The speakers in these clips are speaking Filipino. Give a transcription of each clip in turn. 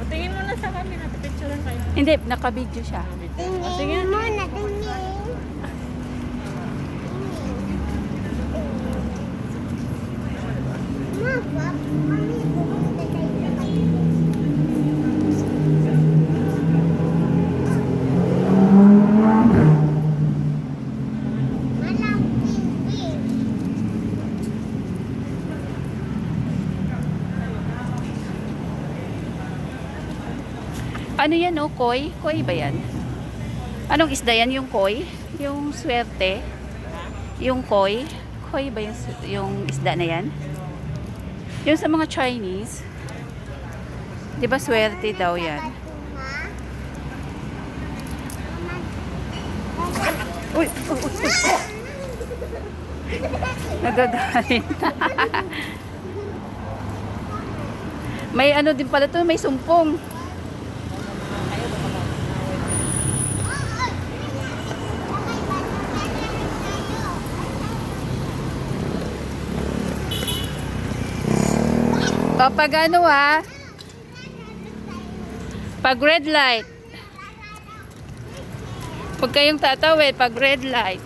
Tingin mo na sa camera, picturean kayo. Hindi, naka-video siya. Sige. Tingin muna, tingin. Mama, mami, pumunta tayo sa kayo. Malaking fish. Ano yan, oh? Koi? Koi ba yan? Anong isda yan? Yung koi? Yung swerte? Yung koi? Koi ba yung isda na yan? Yung sa mga Chinese. Di ba swerte daw yan? Uy! Nagagalit. May ano din pala to, may sumpong. Pag ano ha? Pag red light. Pag kayong tatawid, pag red light.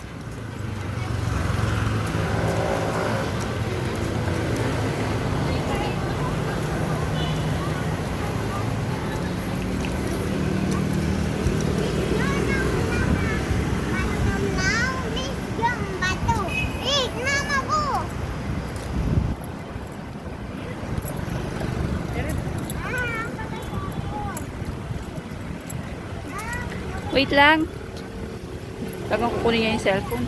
Wait lang. Bagang kukunin niya yung cellphone.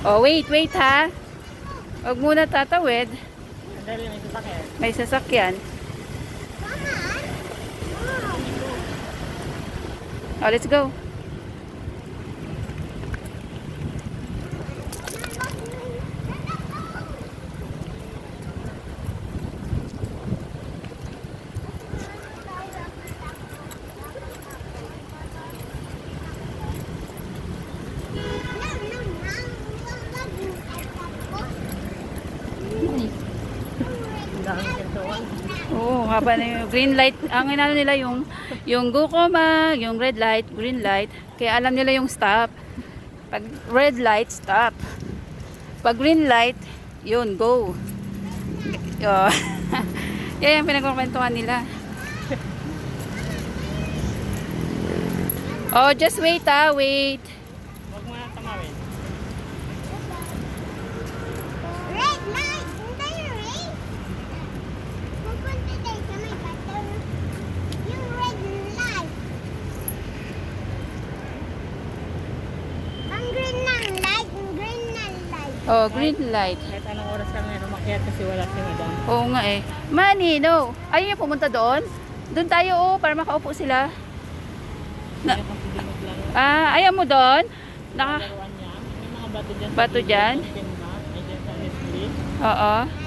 Oh, wait ha. Huwag muna tatawid. Dali, may sasakyan. May sasakyan. Oh, let's go. Ang daming gantuan. Oo, haba na yung green light. Ang inano nila yung go koma, yung red light, green light. Kaya alam nila yung stop. Pag red light, stop. Pag green light, yun, go. Oh. Yan yung pinagkukwentuhan nila. Oh, just wait wait. Huwag mo na tamawin. Red light! Hindi yung red. Pupunta tayo sa may bato. Yung red light. Ang green ng light. Ang green ng light. Oh, green light. Kahit anong oras kami rumakyat kasi wala si madam. Oo nga eh. Manny, no. Ayaw niya pumunta doon? Doon tayo, oh, para makaupo sila. Kaya kung pidimog lang. Ayaw mo doon? Naka, Laruan niya. May mga bato dyan. Bato dyan? May dyan sa Nestle. oo.